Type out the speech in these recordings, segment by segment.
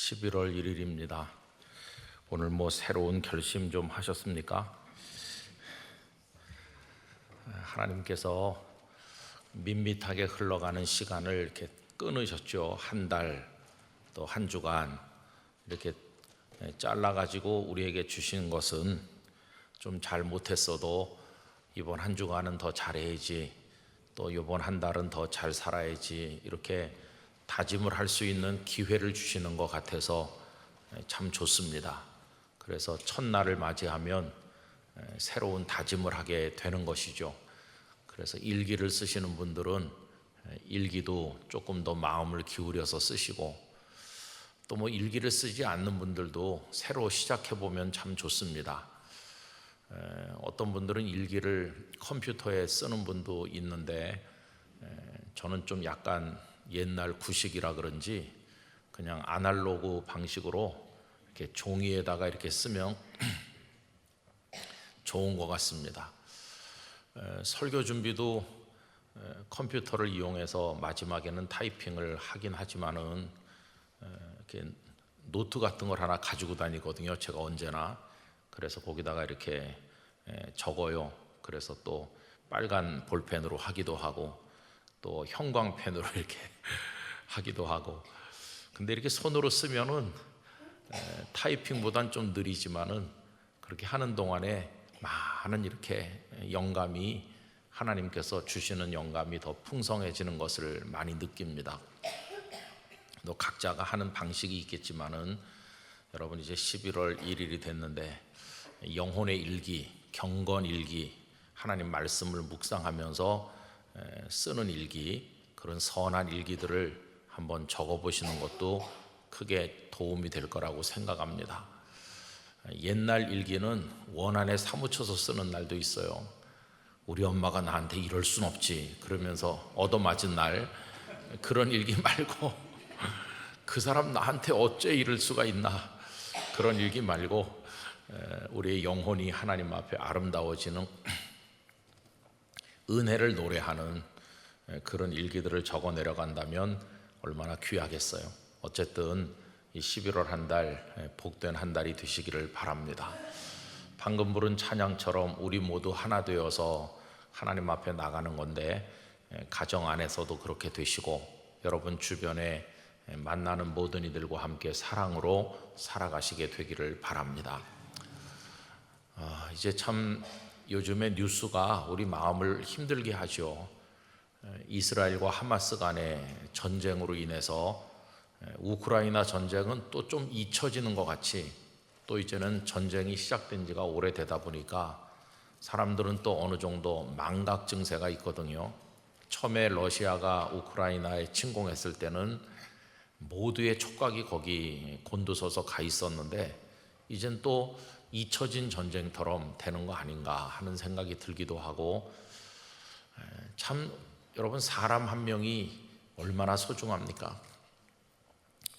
11월 1일입니다. 오늘 새로운 결심 좀 하셨습니까? 하나님께서 밋밋하게 흘러가는 시간을 이렇게 끊으셨죠. 한 달, 또 한 주간 이렇게 잘라가지고 우리에게 주신 것은 좀 잘못했어도 이번 한 주간은 더 잘해야지, 또 이번 한 달은 더 잘 살아야지, 이렇게 다짐을 할 수 있는 기회를 주시는 것 같아서 참 좋습니다. 그래서 첫날을 맞이하면 새로운 다짐을 하게 되는 것이죠. 그래서 일기를 쓰시는 분들은 일기도 조금 더 마음을 기울여서 쓰시고, 또 일기를 쓰지 않는 분들도 새로 시작해 보면 참 좋습니다. 어떤 분들은 일기를 컴퓨터에 쓰는 분도 있는데, 저는 좀 약간 옛날 구식이라 그런지 그냥 아날로그 방식으로 이렇게 종이에다가 이렇게 쓰면 좋은 것 같습니다. 설교 준비도 컴퓨터를 이용해서 마지막에는 타이핑을 하긴 하지만은 이렇게 노트 같은 걸 하나 가지고 다니거든요. 제가 언제나. 그래서 거기다가 이렇게 적어요. 그래서 또 빨간 볼펜으로 하기도 하고, 또 형광펜으로 이렇게 하기도 하고. 근데 이렇게 손으로 쓰면은 타이핑보단 좀 느리지만은 그렇게 하는 동안에 많은 이렇게 영감이, 하나님께서 주시는 영감이 더 풍성해지는 것을 많이 느낍니다. 또 각자가 하는 방식이 있겠지만은, 여러분 이제 11월 1일이 됐는데 영혼의 일기, 경건 일기, 하나님 말씀을 묵상하면서 쓰는 일기, 그런 선한 일기들을 한번 적어보시는 것도 크게 도움이 될 거라고 생각합니다. 옛날 일기는 원한에 사무쳐서 쓰는 날도 있어요. 우리 엄마가 나한테 이럴 순 없지 그러면서 얻어맞은 날, 그런 일기 말고 그 사람 나한테 어째 이럴 수가 있나, 그런 일기 말고 우리의 영혼이 하나님 앞에 아름다워지는 은혜를 노래하는 그런 일기들을 적어 내려간다면 얼마나 귀하겠어요. 어쨌든 이 11월 한 달 복된 한 달이 되시기를 바랍니다. 방금 부른 찬양처럼 우리 모두 하나 되어서 하나님 앞에 나가는 건데, 가정 안에서도 그렇게 되시고 여러분 주변에 만나는 모든 이들과 함께 사랑으로 살아가시게 되기를 바랍니다. 이제 참 요즘에 뉴스가 우리 마음을 힘들게 하죠. 이스라엘과 하마스 간의 전쟁으로 인해서 우크라이나 전쟁은 또 좀 잊혀지는 것 같이, 또 이제는 전쟁이 시작된 지가 오래되다 보니까 사람들은 또 어느 정도 망각 증세가 있거든요. 처음에 러시아가 우크라이나에 침공했을 때는 모두의 촉각이 거기 곤두서서 가 있었는데, 이젠 또 잊혀진 전쟁처럼 되는 거 아닌가 하는 생각이 들기도 하고, 참 여러분 사람 한 명이 얼마나 소중합니까?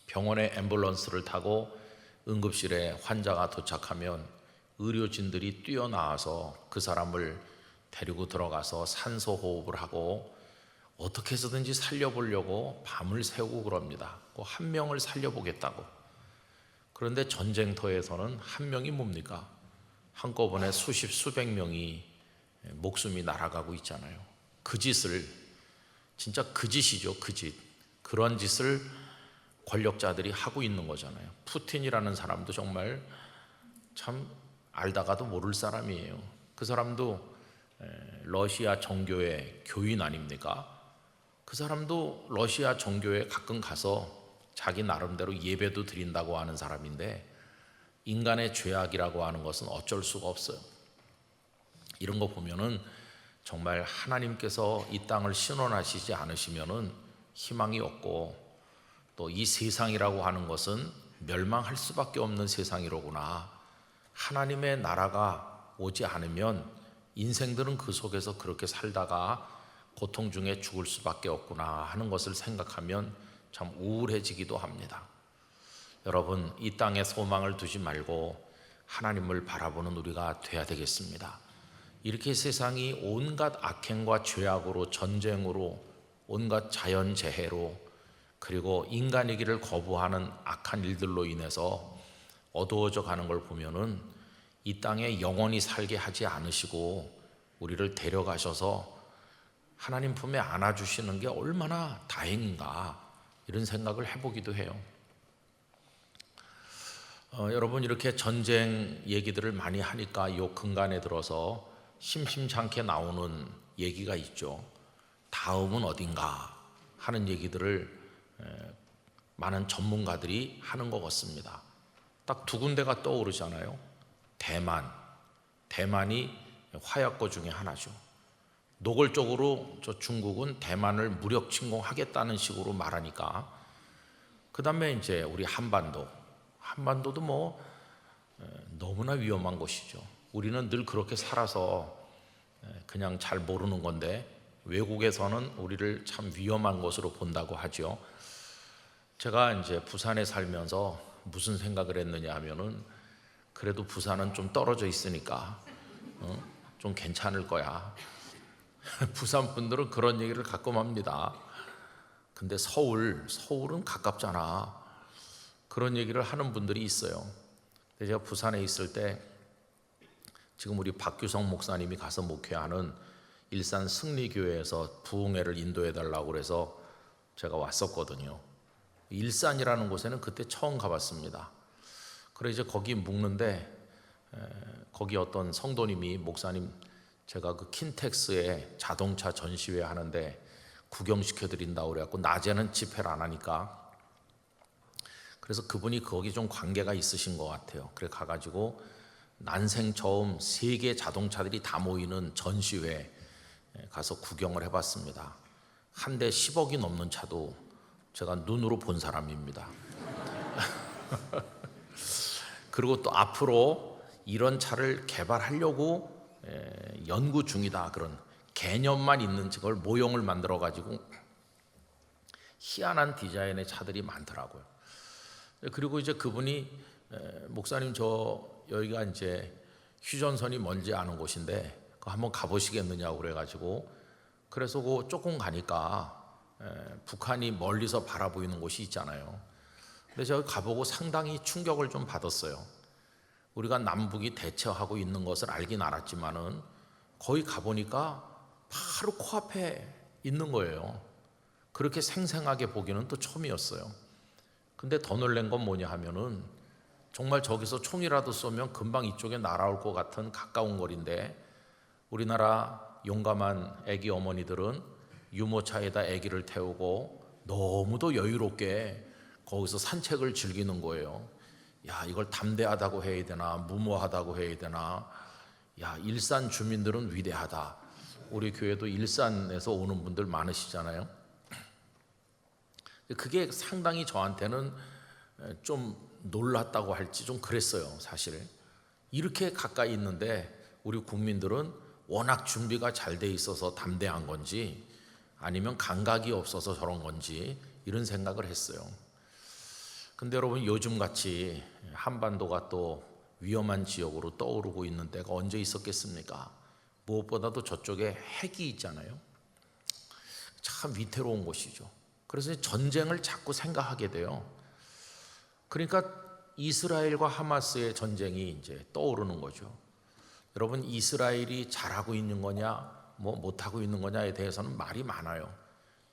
병원에 앰뷸런스를 타고 응급실에 환자가 도착하면 의료진들이 뛰어나와서 그 사람을 데리고 들어가서 산소 호흡을 하고 어떻게 해서든지 살려보려고 밤을 새우고 그럽니다. 한 명을 살려보겠다고. 그런데 전쟁터에서는 한 명이 뭡니까? 한꺼번에 수십 수백 명이 목숨이 날아가고 있잖아요. 그 짓을, 진짜 그 짓이죠, 그 짓. 그런 짓을 권력자들이 하고 있는 거잖아요. 푸틴이라는 사람도 정말 참 알다가도 모를 사람이에요. 그 사람도 러시아 정교회 교인 아닙니까? 그 사람도 러시아 정교회 가끔 가서 자기 나름대로 예배도 드린다고 하는 사람인데, 인간의 죄악이라고 하는 것은 어쩔 수가 없어요. 이런 거 보면은 정말 하나님께서 이 땅을 신원하시지 않으시면은 희망이 없고, 또 이 세상이라고 하는 것은 멸망할 수밖에 없는 세상이로구나. 하나님의 나라가 오지 않으면 인생들은 그 속에서 그렇게 살다가 고통 중에 죽을 수밖에 없구나 하는 것을 생각하면 참 우울해지기도 합니다. 여러분, 이 땅에 소망을 두지 말고 하나님을 바라보는 우리가 돼야 되겠습니다. 이렇게 세상이 온갖 악행과 죄악으로, 전쟁으로, 온갖 자연재해로 그리고 인간이기를 거부하는 악한 일들로 인해서 어두워져 가는 걸 보면은 이 땅에 영원히 살게 하지 않으시고 우리를 데려가셔서 하나님 품에 안아주시는 게 얼마나 다행인가, 이런 생각을 해보기도 해요. 여러분, 이렇게 전쟁 얘기들을 많이 하니까 이 근간에 들어서 심심찮게 나오는 얘기가 있죠. 다음은 어딘가 하는 얘기들을 많은 전문가들이 하는 것 같습니다. 딱 두 군데가 떠오르잖아요. 대만이 화약고 중에 하나죠. 노골적으로 저 중국은 대만을 무력 침공하겠다는 식으로 말하니까, 그 다음에 이제 우리 한반도도 뭐 너무나 위험한 곳이죠. 우리는 늘 그렇게 살아서 그냥 잘 모르는 건데 외국에서는 우리를 참 위험한 곳으로 본다고 하죠. 제가 이제 부산에 살면서 무슨 생각을 했느냐 하면은, 그래도 부산은 좀 떨어져 있으니까 좀 괜찮을 거야. 부산 분들은 그런 얘기를 가끔 합니다. 근데 서울은 가깝잖아, 그런 얘기를 하는 분들이 있어요. 근데 제가 부산에 있을 때 지금 우리 박규성 목사님이 가서 목회하는 일산 승리교회에서 부흥회를 인도해 달라고 그래서 제가 왔었거든요. 일산이라는 곳에는 그때 처음 가봤습니다. 그래 이제 거기 묵는데 거기 어떤 성도님이, 목사님 제가 그 킨텍스에 자동차 전시회 하는데 구경시켜 드린다고 그래갖고 낮에는 집회를 안 하니까, 그래서 그분이 거기 좀 관계가 있으신 것 같아요. 그래 가가지고 난생 처음 세계 자동차들이 다 모이는 전시회 가서 구경을 해봤습니다. 한 대 10억이 넘는 차도 제가 눈으로 본 사람입니다. 그리고 또 앞으로 이런 차를 개발하려고 연구 중이다, 그런 개념만 있는 걸 모형을 만들어 가지고 희한한 디자인의 차들이 많더라고요. 그리고 이제 그분이 목사님 저 여기가 이제 휴전선이 멀지 않은 곳인데 그거 한번 가보시겠느냐고 그래가지고, 그래서 그 조금 가니까 북한이 멀리서 바라보이는 곳이 있잖아요. 근데 제가 가보고 상당히 충격을 좀 받았어요. 우리가 남북이 대처하고 있는 것을 알긴 알았지만은 거기 가보니까 바로 코앞에 있는 거예요. 그렇게 생생하게 보기는 또 처음이었어요. 근데 더 놀란 건 뭐냐 하면은, 정말 저기서 총이라도 쏘면 금방 이쪽에 날아올 것 같은 가까운 거리인데, 우리나라 용감한 애기 어머니들은 유모차에다 애기를 태우고 너무도 여유롭게 거기서 산책을 즐기는 거예요. 야, 이걸 담대하다고 해야 되나 무모하다고 해야 되나. 야, 일산 주민들은 위대하다. 우리 교회도 일산에서 오는 분들 많으시잖아요. 그게 상당히 저한테는 좀 놀랐다고 할지 좀 그랬어요. 사실 이렇게 가까이 있는데 우리 국민들은 워낙 준비가 잘 돼 있어서 담대한 건지 아니면 감각이 없어서 저런 건지 이런 생각을 했어요. 근데 여러분, 요즘같이 한반도가 또 위험한 지역으로 떠오르고 있는 때가 언제 있었겠습니까? 무엇보다도 저쪽에 핵이 있잖아요. 참 위태로운 곳이죠. 그래서 전쟁을 자꾸 생각하게 돼요. 그러니까 이스라엘과 하마스의 전쟁이 이제 떠오르는 거죠. 여러분, 이스라엘이 잘하고 있는 거냐, 뭐 못하고 있는 거냐에 대해서는 말이 많아요.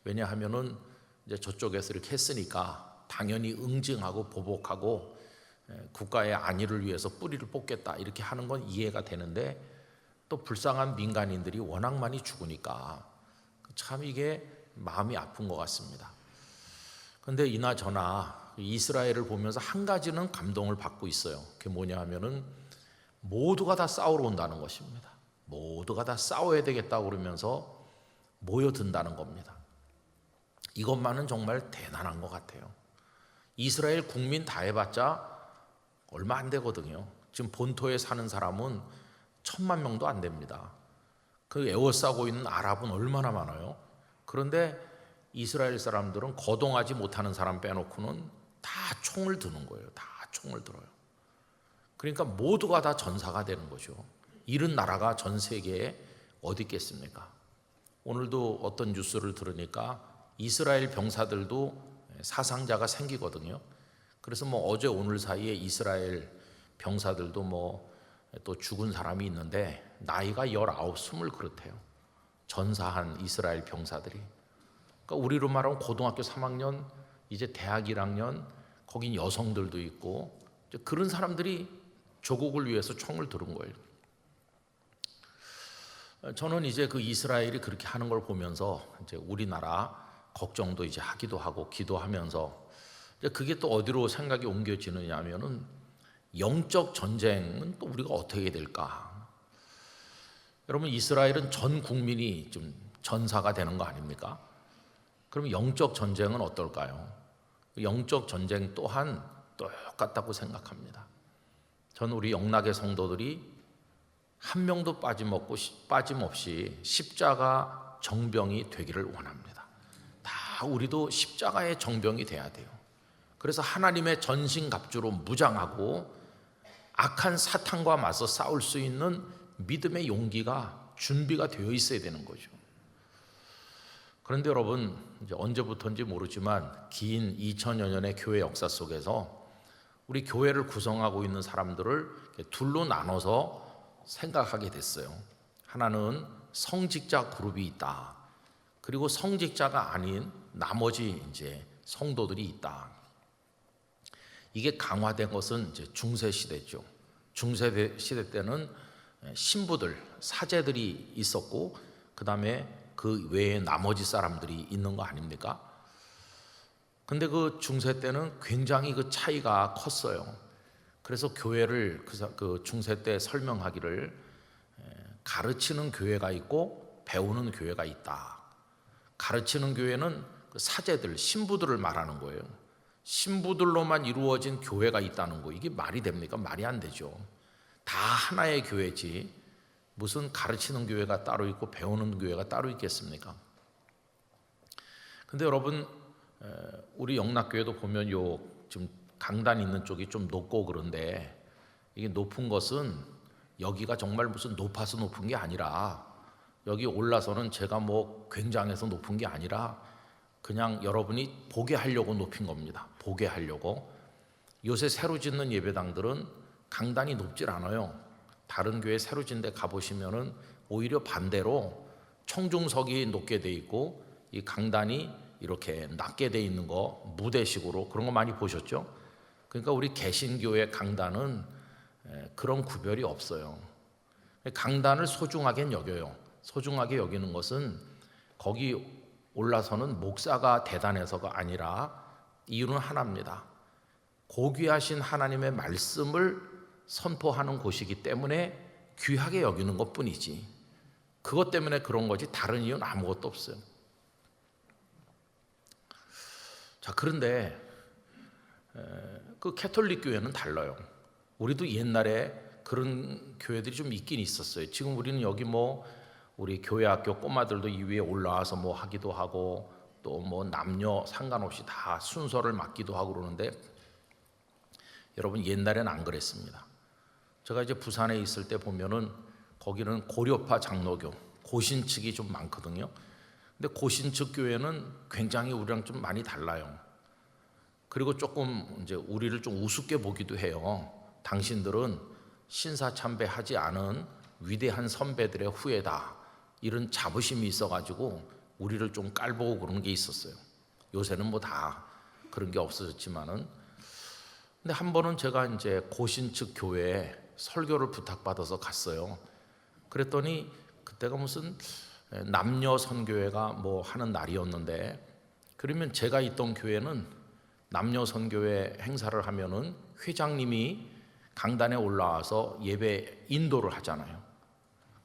왜냐하면은 이제 저쪽에서 이렇게 했으니까 당연히 응징하고 보복하고 국가의 안위를 위해서 뿌리를 뽑겠다 이렇게 하는 건 이해가 되는데, 또 불쌍한 민간인들이 워낙 많이 죽으니까 참 이게 마음이 아픈 것 같습니다. 그런데 이나저나 이스라엘을 보면서 한 가지는 감동을 받고 있어요. 그게 뭐냐 하면은 모두가 다 싸우러 온다는 것입니다. 모두가 다 싸워야 되겠다고 그러면서 모여든다는 겁니다. 이것만은 정말 대단한 것 같아요. 이스라엘 국민 다 해봤자 얼마 안 되거든요. 지금 본토에 사는 사람은 1,000만 명도 안 됩니다. 그 에워싸고 있는 아랍은 얼마나 많아요. 그런데 이스라엘 사람들은 거동하지 못하는 사람 빼놓고는 다 총을 드는 거예요. 다 총을 들어요. 그러니까 모두가 다 전사가 되는 거죠. 이런 나라가 전 세계에 어디 있겠습니까? 오늘도 어떤 뉴스를 들으니까 이스라엘 병사들도 사상자가 생기거든요. 그래서 뭐 어제 오늘 사이에 이스라엘 병사들도 뭐 또 죽은 사람이 있는데 나이가 19, 20 그렇대요. 전사한 이스라엘 병사들이. 그러니까 우리로 말하면 고등학교 3학년, 이제 대학 1학년, 거긴 여성들도 있고 그런 사람들이 조국을 위해서 총을 들은 거예요. 저는 이제 그 이스라엘이 그렇게 하는 걸 보면서 이제 우리나라 걱정도 이제 하기도 하고 기도하면서 이제 그게 또 어디로 생각이 옮겨지느냐 하면은 영적 전쟁은 또 우리가 어떻게 될까? 여러분 이스라엘은 전 국민이 좀 전사가 되는 거 아닙니까? 그럼 영적 전쟁은 어떨까요? 영적 전쟁 또한 똑같다고 생각합니다. 저는 우리 영락의 성도들이 한 명도 빠짐없이 십자가 정병이 되기를 원합니다. 다 우리도 십자가의 정병이 돼야 돼요. 그래서 하나님의 전신갑주로 무장하고 악한 사탄과 맞서 싸울 수 있는 믿음의 용기가 준비가 되어 있어야 되는 거죠. 그런데 여러분 이제 언제부터인지 모르지만 긴 2000여 년의 교회 역사 속에서 우리 교회를 구성하고 있는 사람들을 둘로 나눠서 생각하게 됐어요. 하나는 성직자 그룹이 있다. 그리고 성직자가 아닌 나머지 이제 성도들이 있다. 이게 강화된 것은 이제 중세 시대죠. 중세 시대 때는 신부들, 사제들이 있었고 그다음에 그 외에 나머지 사람들이 있는 거 아닙니까? 근데 그 중세 때는 굉장히 그 차이가 컸어요. 그래서 교회를 그 중세 때 설명하기를 가르치는 교회가 있고 배우는 교회가 있다. 가르치는 교회는 그 사제들, 신부들을 말하는 거예요. 신부들로만 이루어진 교회가 있다는 거 이게 말이 됩니까? 말이 안 되죠. 다 하나의 교회지 무슨 가르치는 교회가 따로 있고 배우는 교회가 따로 있겠습니까? 근데 여러분 우리 영락교회도 보면 요 지금 강단 있는 쪽이 좀 높고 그런데 이게 높은 것은 여기가 정말 무슨 높아서 높은 게 아니라 여기 올라서는 제가 뭐 굉장해서 높은 게 아니라 그냥 여러분이 보게 하려고 높인 겁니다. 보게 하려고. 요새 새로 짓는 예배당들은 강단이 높질 않아요. 다른 교회 새로 짓는 데 가보시면은 오히려 반대로 청중석이 높게 돼 있고 이 강단이 이렇게 낮게 돼 있는 거 무대식으로 그런 거 많이 보셨죠? 그러니까 우리 개신교의 강단은 그런 구별이 없어요. 강단을 소중하게 여겨요. 소중하게 여기는 것은 거기 올라서는 목사가 대단해서가 아니라 이유는 하나입니다. 고귀하신 하나님의 말씀을 선포하는 곳이기 때문에 귀하게 여기는 것뿐이지 그것 때문에 그런 거지 다른 이유는 아무것도 없어요. 자, 그런데 그 캐톨릭 교회는 달라요. 우리도 옛날에 그런 교회들이 좀 있긴 있었어요. 지금 우리는 여기 뭐 우리 교회 학교 꼬마들도 이 위에 올라와서 뭐 하기도 하고 또 뭐 남녀 상관없이 다 순서를 맡기도 하고 그러는데 여러분 옛날에는 안 그랬습니다. 제가 이제 부산에 있을 때 보면은 거기는 고려파 장로교 고신측이 좀 많거든요. 근데 고신측 교회는 굉장히 우리랑 좀 많이 달라요. 그리고 조금 이제 우리를 좀 우습게 보기도 해요. 당신들은 신사참배하지 않은 위대한 선배들의 후예다. 이런 자부심이 있어가지고 우리를 좀 깔보고 그런 게 있었어요. 요새는 뭐 다 그런 게 없어졌지만은. 근데 한 번은 제가 이제 고신측 교회에 설교를 부탁받아서 갔어요. 그랬더니 그때가 무슨 남녀 선교회가 뭐 하는 날이었는데 그러면 제가 있던 교회는 남녀 선교회 행사를 하면은 회장님이 강단에 올라와서 예배 인도를 하잖아요.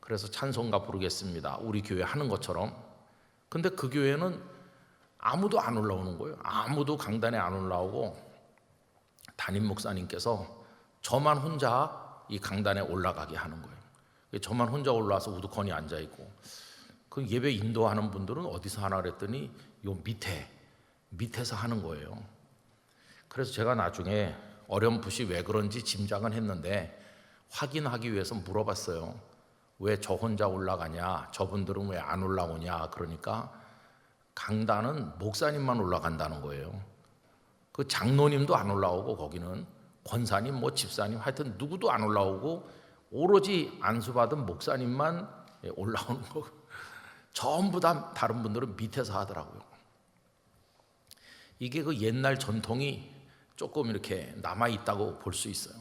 그래서 찬송가 부르겠습니다. 우리 교회 하는 것처럼. 근데 그 교회는 아무도 안 올라오는 거예요. 아무도 강단에 안 올라오고 담임 목사님께서 저만 혼자 이 강단에 올라가게 하는 거예요. 저만 혼자 올라와서 우두커니 앉아 있고 그 예배 인도하는 분들은 어디서 하나 그랬더니 요 밑에서 하는 거예요. 그래서 제가 나중에 어렴풋이 왜 그런지 짐작은 했는데 확인하기 위해서 물어봤어요. 왜 저 혼자 올라가냐? 저분들은 왜 안 올라오냐? 그러니까 강단은 목사님만 올라간다는 거예요. 그 장로님도 안 올라오고 거기는 권사님 뭐 집사님 하여튼 누구도 안 올라오고 오로지 안수받은 목사님만 올라오는 거. 전부 다 다른 분들은 밑에서 하더라고요. 이게 그 옛날 전통이 조금 이렇게 남아 있다고 볼 수 있어요.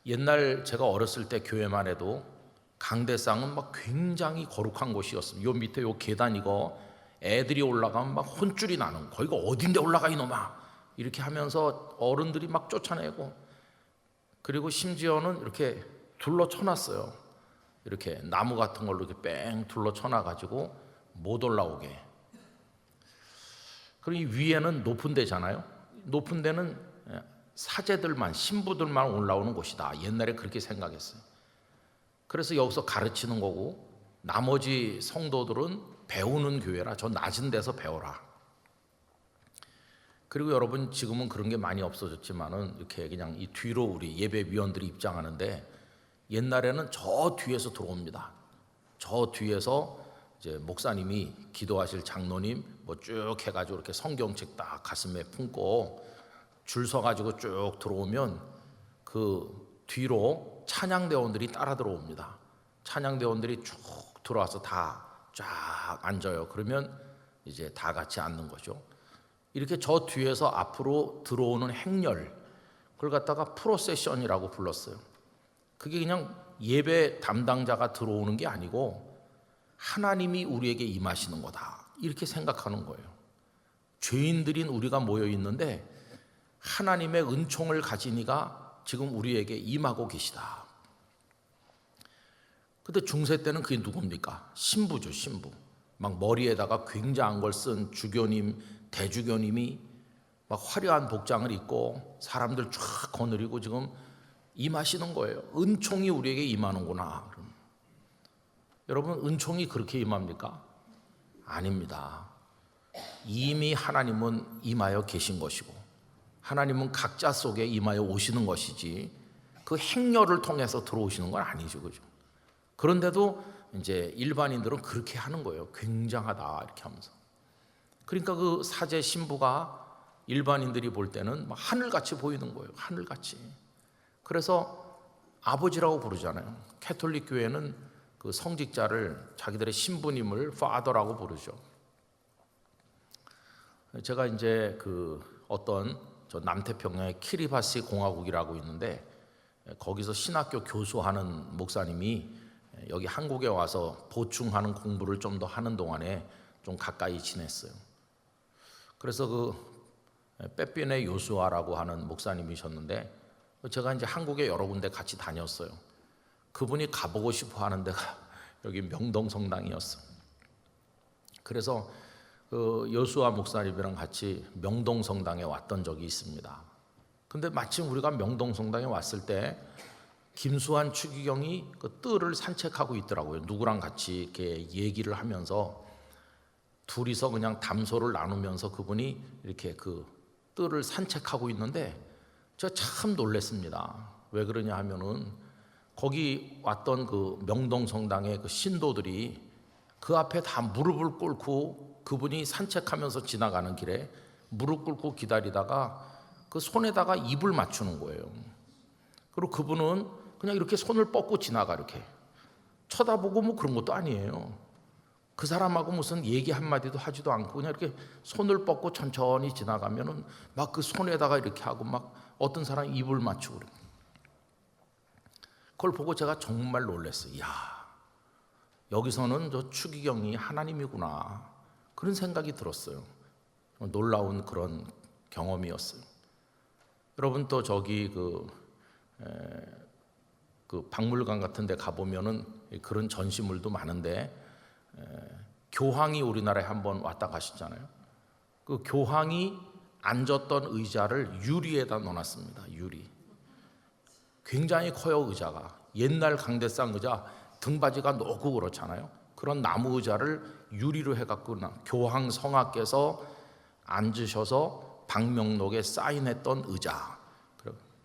옛날 제가 어렸을 때 교회만 해도 강대상은 막 굉장히 거룩한 곳이었습니다. 요 밑에 요 계단 이거 애들이 올라가면 막 혼쭐이 나는, 거기가 어딘데 올라가 이놈아 이렇게 하면서 어른들이 막 쫓아내고, 그리고 심지어는 이렇게 둘러 쳐놨어요. 이렇게 나무 같은 걸로 이렇게 뺑 둘러 쳐놔가지고 못 올라오게. 그리고 위에는 높은 데잖아요. 높은 데는 사제들만, 신부들만 올라오는 곳이다. 옛날에 그렇게 생각했어요. 그래서 여기서 가르치는 거고 나머지 성도들은 배우는 교회라 저 낮은 데서 배워라. 그리고 여러분 지금은 그런 게 많이 없어졌지만은 이렇게 그냥 이 뒤로 우리 예배위원들이 입장하는데 옛날에는 저 뒤에서 들어옵니다. 저 뒤에서 이제 목사님이 기도하실 장로님 뭐 쭉 해가지고 이렇게 성경책 딱 가슴에 품고 줄 서가지고 쭉 들어오면 그 뒤로 찬양대원들이 따라 들어옵니다. 찬양대원들이 쭉 들어와서 다 쫙 앉아요. 그러면 이제 다 같이 앉는 거죠. 이렇게 저 뒤에서 앞으로 들어오는 행렬, 그걸 갖다가 프로세션이라고 불렀어요. 그게 그냥 예배 담당자가 들어오는 게 아니고 하나님이 우리에게 임하시는 거다 이렇게 생각하는 거예요. 죄인들인 우리가 모여 있는데 하나님의 은총을 가진 이가 지금 우리에게 임하고 계시다. 근데 중세 때는 그게 누굽니까? 신부죠, 신부. 막 머리에다가 굉장한 걸 쓴 주교님, 대주교님이 막 화려한 복장을 입고 사람들 쫙 거느리고 지금 임하시는 거예요. 은총이 우리에게 임하는구나. 여러분, 은총이 그렇게 임합니까? 아닙니다. 이미 하나님은 임하여 계신 것이고 하나님은 각자 속에 임하여 오시는 것이지 그 행렬을 통해서 들어오시는 건 아니죠, 그죠? 그런데도 이제 일반인들은 그렇게 하는 거예요. 굉장하다 이렇게 하면서. 그러니까 그 사제 신부가 일반인들이 볼 때는 막 하늘같이 보이는 거예요. 하늘같이. 그래서 아버지라고 부르잖아요. 캐톨릭 교회는 그 성직자를 자기들의 신부님을 Father라고 부르죠. 제가 이제 그 어떤 저 남태평양의 키리바시 공화국이라고 있는데 거기서 신학교 교수하는 목사님이 여기 한국에 와서 보충하는 공부를 좀 더 하는 동안에 좀 가까이 지냈어요. 그래서 그 빼삐네 요수아라고 하는 목사님이셨는데 제가 이제 한국에 여러 군데 같이 다녔어요. 그분이 가보고 싶어 하는 데가 여기 명동성당이었어요. 그래서 그 요수아 목사님이랑 같이 명동성당에 왔던 적이 있습니다. 근데 마침 우리가 명동성당에 왔을 때 김수환 추기경이 그 뜰을 산책하고 있더라고요. 누구랑 같이 이렇게 얘기를 하면서 둘이서 그냥 담소를 나누면서 그분이 이렇게 그 뜰을 산책하고 있는데 제가 참 놀랐습니다. 왜 그러냐 하면은 거기 왔던 그 명동성당의 그 신도들이 그 앞에 다 무릎을 꿇고 그분이 산책하면서 지나가는 길에 무릎 꿇고 기다리다가 그 손에다가 입을 맞추는 거예요. 그리고 그분은 그냥 이렇게 손을 뻗고 지나가. 이렇게 쳐다보고 뭐 그런 것도 아니에요. 그 사람하고 무슨 얘기 한마디도 하지도 않고 그냥 이렇게 손을 뻗고 천천히 지나가면은 막 그 손에다가 이렇게 하고 막 어떤 사람이 입을 맞추고 그래요. 그걸 보고 제가 정말 놀랐어요. 이야, 여기서는 저 추기경이 하나님이구나 그런 생각이 들었어요. 놀라운 그런 경험이었어요. 여러분 또 저기 그 박물관 같은 데 가보면은 그런 전시물도 많은데 교황이 우리나라에 한번 왔다 가셨잖아요. 그 교황이 앉았던 의자를 유리에다 넣어놨습니다. 유리. 굉장히 커요, 의자가. 옛날 강대상 의자 등받이가 높고 그렇잖아요. 그런 나무 의자를 유리로 해갖고 교황 성하께서 앉으셔서 방명록에 사인했던 의자.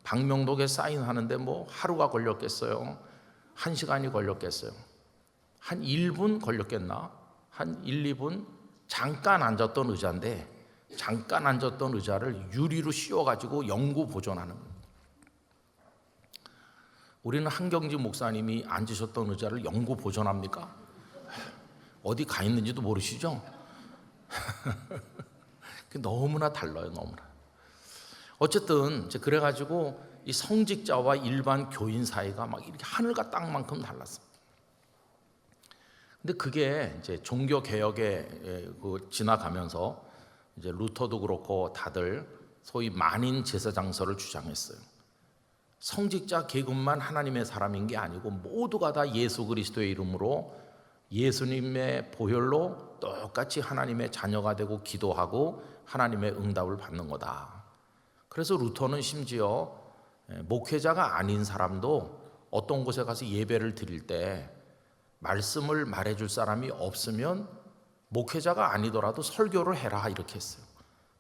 방명록에 사인하는데 뭐 하루가 걸렸겠어요? 1시간이 걸렸겠어요? 한 1분 걸렸겠나? 한 1, 2분 잠깐 앉았던 의자인데 잠깐 앉았던 의자를 유리로 씌워가지고 영구 보존하는 거예요. 우리는 한경지 목사님이 앉으셨던 의자를 영구 보존합니까? 어디 가 있는지도 모르시죠? 너무나 달라요, 너무나. 어쨌든 그래가지고 이 성직자와 일반 교인 사이가 막 이렇게 하늘과 땅만큼 달랐어요. 근데 그게 이제 종교 개혁에 지나가면서 이제 루터도 그렇고 다들 소위 만인 제사장서를 주장했어요. 성직자 계급만 하나님의 사람인 게 아니고 모두가 다 예수 그리스도의 이름으로 예수님의 보혈로 똑같이 하나님의 자녀가 되고 기도하고 하나님의 응답을 받는 거다. 그래서 루터는 심지어 목회자가 아닌 사람도 어떤 곳에 가서 예배를 드릴 때 말씀을 말해줄 사람이 없으면 목회자가 아니더라도 설교를 해라 이렇게 했어요.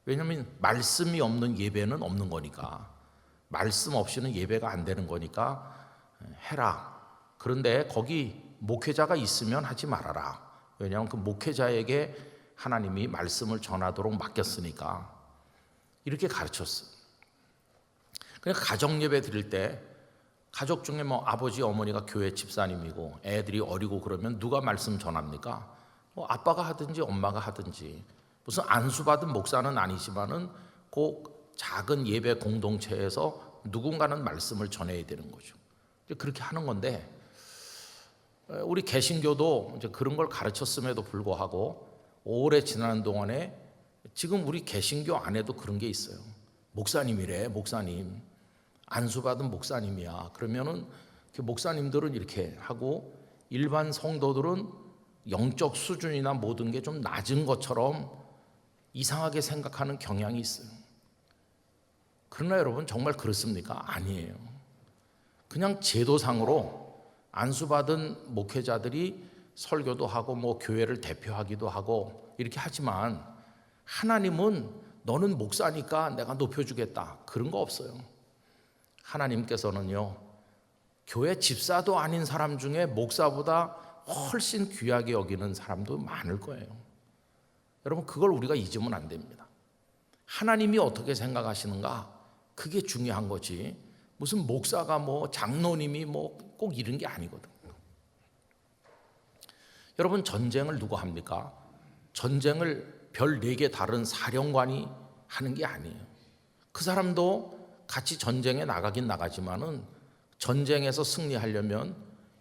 왜냐하면 말씀이 없는 예배는 없는 거니까, 말씀 없이는 예배가 안 되는 거니까 해라. 그런데 거기 목회자가 있으면 하지 말아라. 왜냐하면 그 목회자에게 하나님이 말씀을 전하도록 맡겼으니까 이렇게 가르쳤어요. 그러니까 가정 예배 드릴 때 가족 중에 뭐 아버지 어머니가 교회 집사님이고 애들이 어리고 그러면 누가 말씀 전합니까? 뭐 아빠가 하든지 엄마가 하든지, 무슨 안수받은 목사는 아니지만은 그 작은 예배 공동체에서 누군가는 말씀을 전해야 되는 거죠. 그렇게 하는 건데 우리 개신교도 이제 그런 걸 가르쳤음에도 불구하고 오래 지나는 동안에 지금 우리 개신교 안에도 그런 게 있어요. 목사님이래, 목사님. 안수받은 목사님이야. 그러면은 목사님들은 이렇게 하고 일반 성도들은 영적 수준이나 모든 게 좀 낮은 것처럼 이상하게 생각하는 경향이 있어요. 그러나 여러분 정말 그렇습니까? 아니에요. 그냥 제도상으로 안수받은 목회자들이 설교도 하고 뭐 교회를 대표하기도 하고 이렇게 하지만 하나님은 너는 목사니까 내가 높여주겠다 그런 거 없어요. 하나님께서는요, 교회 집사도 아닌 사람 중에 목사보다 훨씬 귀하게 여기는 사람도 많을 거예요. 여러분 그걸 우리가 잊으면 안 됩니다. 하나님이 어떻게 생각하시는가, 그게 중요한 거지 무슨 목사가 뭐 장로님이 뭐 꼭 이런 게 아니거든요. 여러분 전쟁을 누가 합니까? 전쟁을 별 4개 다른 사령관이 하는 게 아니에요. 그 사람도 같이 전쟁에 나가긴 나가지만은 전쟁에서 승리하려면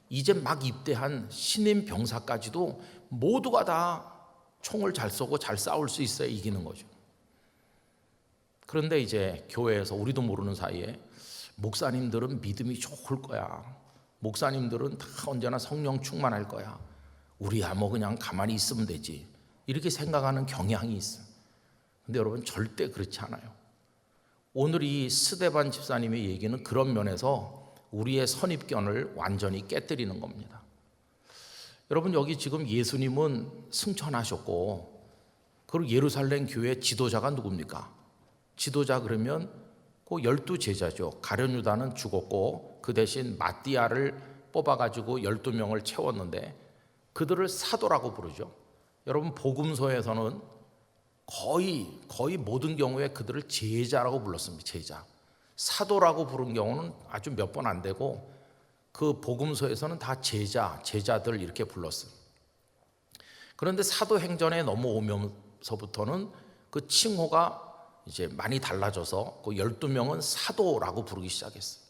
이제 막 입대한 신임 병사까지도 모두가 다 총을 잘 쏘고 잘 싸울 수 있어야 이기는 거죠. 그런데 이제 교회에서 우리도 모르는 사이에 목사님들은 믿음이 좋을 거야. 목사님들은 다 언제나 성령 충만할 거야. 우리야 뭐 그냥 가만히 있으면 되지. 이렇게 생각하는 경향이 있어요. 근데 여러분 절대 그렇지 않아요. 오늘 이 스데반 집사님의 얘기는 그런 면에서 우리의 선입견을 완전히 깨뜨리는 겁니다. 여러분 여기 지금 예수님은 승천하셨고 그리고 예루살렘 교회 지도자가 누굽니까? 지도자 그러면 그 12제자죠. 가룟 유다는 죽었고 그 대신 마띠아를 뽑아가지고 12명을 채웠는데 그들을 사도라고 부르죠. 여러분 복음서에서는 거의 모든 경우에 그들을 제자라고 불렀습니다. 제자. 사도라고 부른 경우는 아주 몇 번 안 되고 그 복음서에서는 다 제자들 이렇게 불렀어요. 그런데 사도행전에 넘어오면서부터는 그 칭호가 이제 많이 달라져서 그 12명은 사도라고 부르기 시작했어요.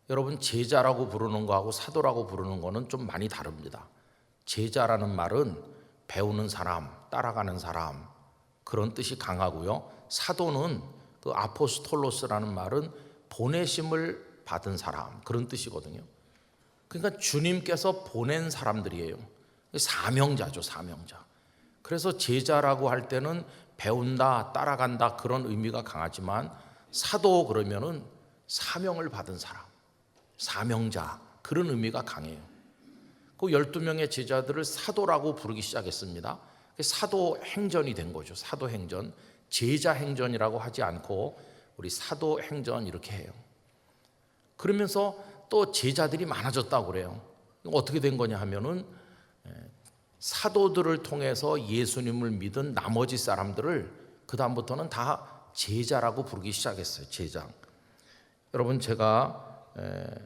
여러분 제자라고 부르는 거하고 사도라고 부르는 거는 좀 많이 다릅니다. 제자라는 말은 배우는 사람, 따라가는 사람 그런 뜻이 강하고요. 사도는 그 아포스톨로스라는 말은 보내심을 받은 사람 그런 뜻이거든요. 그러니까 주님께서 보낸 사람들이에요. 사명자죠, 사명자. 그래서 제자라고 할 때는 배운다, 따라간다 그런 의미가 강하지만 사도 그러면은 사명을 받은 사람, 사명자 그런 의미가 강해요. 그 12명의 제자들을 사도라고 부르기 시작했습니다. 사도행전이 된 거죠. 사도행전. 제자행전이라고 하지 않고 우리 사도행전 이렇게 해요. 그러면서 또 제자들이 많아졌다고 그래요. 어떻게 된 거냐 하면은 사도들을 통해서 예수님을 믿은 나머지 사람들을 그 다음부터는 다 제자라고 부르기 시작했어요. 제자. 여러분, 제가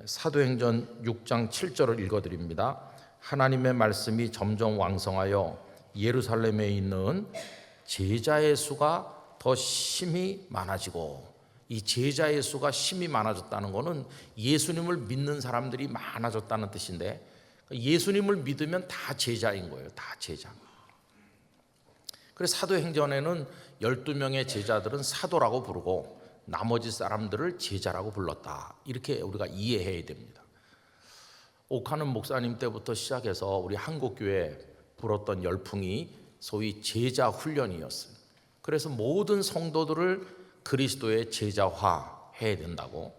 사도행전 6장 7절을 읽어드립니다. 하나님의 말씀이 점점 왕성하여 예루살렘에 있는 제자의 수가 더 심히 많아지고, 이 제자의 수가 심히 많아졌다는 것은 예수님을 믿는 사람들이 많아졌다는 뜻인데, 예수님을 믿으면 다 제자인 거예요. 다 제자. 그래서 사도행전에는 12명의 제자들은 사도라고 부르고 나머지 사람들을 제자라고 불렀다. 이렇게 우리가 이해해야 됩니다. 옥하는 목사님 때부터 시작해서 우리 한국교회 불었던 열풍이 소위 제자 훈련이었어요. 그래서 모든 성도들을 그리스도의 제자화해야 된다고.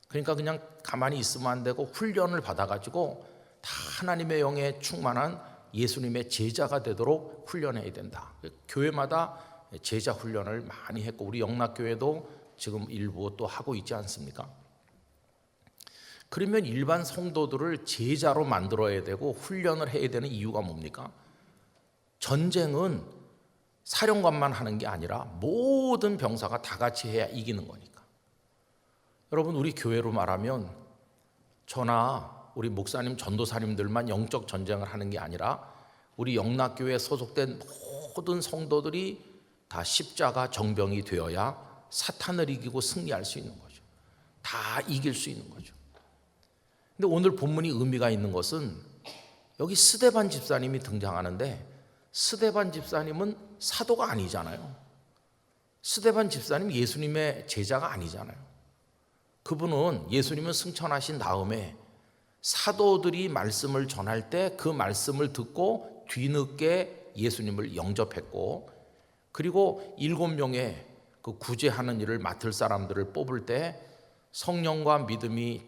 그러니까 그냥 가만히 있으면 안 되고 훈련을 받아가지고 다 하나님의 영에 충만한 예수님의 제자가 되도록 훈련해야 된다. 교회마다 제자 훈련을 많이 했고, 우리 영락교회도 지금 일부 또 하고 있지 않습니까? 그러면 일반 성도들을 제자로 만들어야 되고 훈련을 해야 되는 이유가 뭡니까? 전쟁은 사령관만 하는 게 아니라 모든 병사가 다 같이 해야 이기는 거니까. 여러분, 우리 교회로 말하면 저나 우리 목사님, 전도사님들만 영적 전쟁을 하는 게 아니라 우리 영락교회에 소속된 모든 성도들이 다 십자가 정병이 되어야 사탄을 이기고 승리할 수 있는 거죠. 다 이길 수 있는 거죠. 근데 오늘 본문이 의미가 있는 것은 여기 스데반 집사님이 등장하는데, 스데반 집사님은 사도가 아니잖아요. 스데반 집사님 예수님의 제자가 아니잖아요. 그분은 예수님은 승천하신 다음에 사도들이 말씀을 전할 때 그 말씀을 듣고 뒤늦게 예수님을 영접했고, 그리고 7명의 그 구제하는 일을 맡을 사람들을 뽑을 때 성령과 믿음이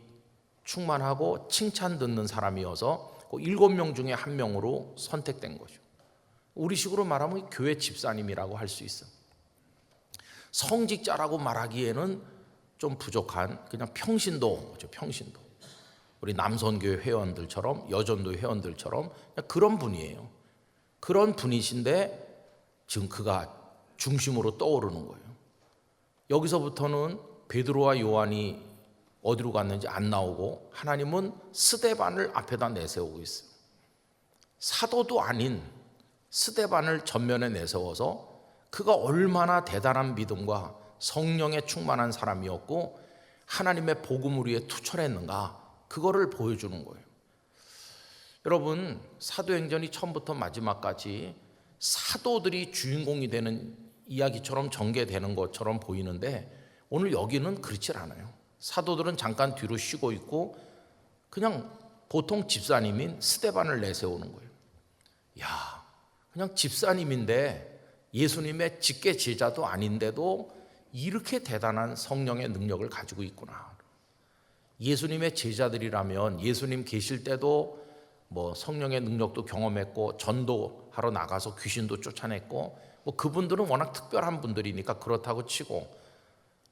충만하고 칭찬 듣는 사람이어서 그 7명 중에 1명으로 선택된 거죠. 우리식으로 말하면 교회 집사님이라고 할 수 있어요. 성직자라고 말하기에는 좀 부족한 그냥 평신도죠. 평신도. 우리 남선교회 회원들처럼, 여전도 회원들처럼 그런 분이에요. 그런 분이신데 지금 그가 중심으로 떠오르는 거예요. 여기서부터는 베드로와 요한이 어디로 갔는지 안 나오고 하나님은 스데반을 앞에다 내세우고 있어요. 사도도 아닌 스데반을 전면에 내세워서 그가 얼마나 대단한 믿음과 성령에 충만한 사람이었고 하나님의 복음을 위해 투철했는가, 그거를 보여주는 거예요. 여러분, 사도행전이 처음부터 마지막까지 사도들이 주인공이 되는 이야기처럼 전개되는 것처럼 보이는데 오늘 여기는 그렇지 않아요. 사도들은 잠깐 뒤로 쉬고 있고 그냥 보통 집사님인 스데반을 내세우는 거예요. 야, 그냥 집사님인데 예수님의 직계 제자도 아닌데도 이렇게 대단한 성령의 능력을 가지고 있구나. 예수님의 제자들이라면 예수님 계실 때도 뭐 성령의 능력도 경험했고 전도하러 나가서 귀신도 쫓아냈고 뭐 그분들은 워낙 특별한 분들이니까 그렇다고 치고,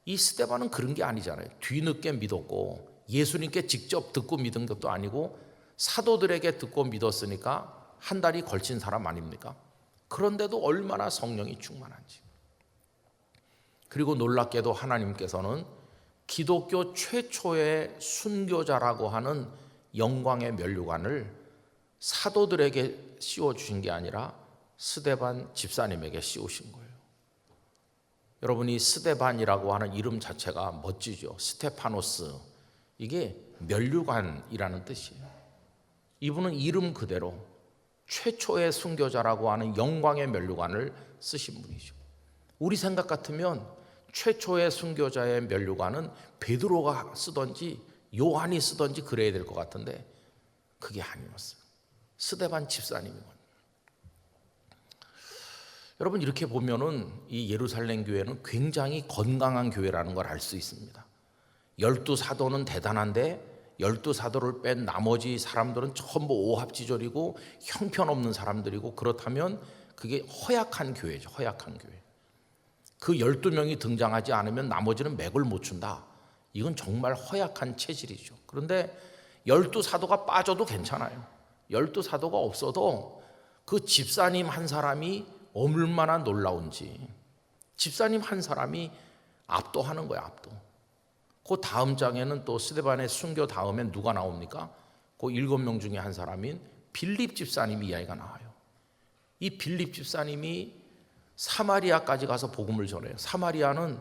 이 스데반은 그런 게 아니잖아요. 뒤늦게 믿었고 예수님께 직접 듣고 믿은 것도 아니고 사도들에게 듣고 믿었으니까 한 달이 걸친 사람 아닙니까? 그런데도 얼마나 성령이 충만한지. 그리고 놀랍게도 하나님께서는 기독교 최초의 순교자라고 하는 영광의 면류관을 사도들에게 씌워주신 게 아니라 스데반 집사님에게 씌우신 거예요. 여러분이 스데반이라고 하는 이름 자체가 멋지죠. 스테파노스, 이게 면류관이라는 뜻이에요. 이분은 이름 그대로 최초의 순교자라고 하는 영광의 면류관을 쓰신 분이죠. 우리 생각 같으면 최초의 순교자의 면류관은 베드로가 쓰던지 요한이 쓰던지 그래야 될 것 같은데 그게 아니었어요. 스데반 집사님이거든요. 여러분, 이렇게 보면은 이 예루살렘 교회는 굉장히 건강한 교회라는 걸 알 수 있습니다. 12사도는 대단한데 12사도를 뺀 나머지 사람들은 전부 오합지졸이고 형편없는 사람들이고, 그렇다면 그게 허약한 교회죠. 허약한 교회. 그 12명이 등장하지 않으면 나머지는 맥을 못 춘다. 이건 정말 허약한 체질이죠. 그런데 12사도가 빠져도 괜찮아요. 12사도가 없어도 그 집사님 한 사람이 얼마나 놀라운지. 집사님 한 사람이 압도하는 거야, 압도. 그 다음 장에는 또 스데반의 순교 다음에 누가 나옵니까? 그 7명 중에 한 사람인 빌립 집사님 이야기가 나와요. 이 빌립 집사님이 사마리아까지 가서 복음을 전해요. 사마리아는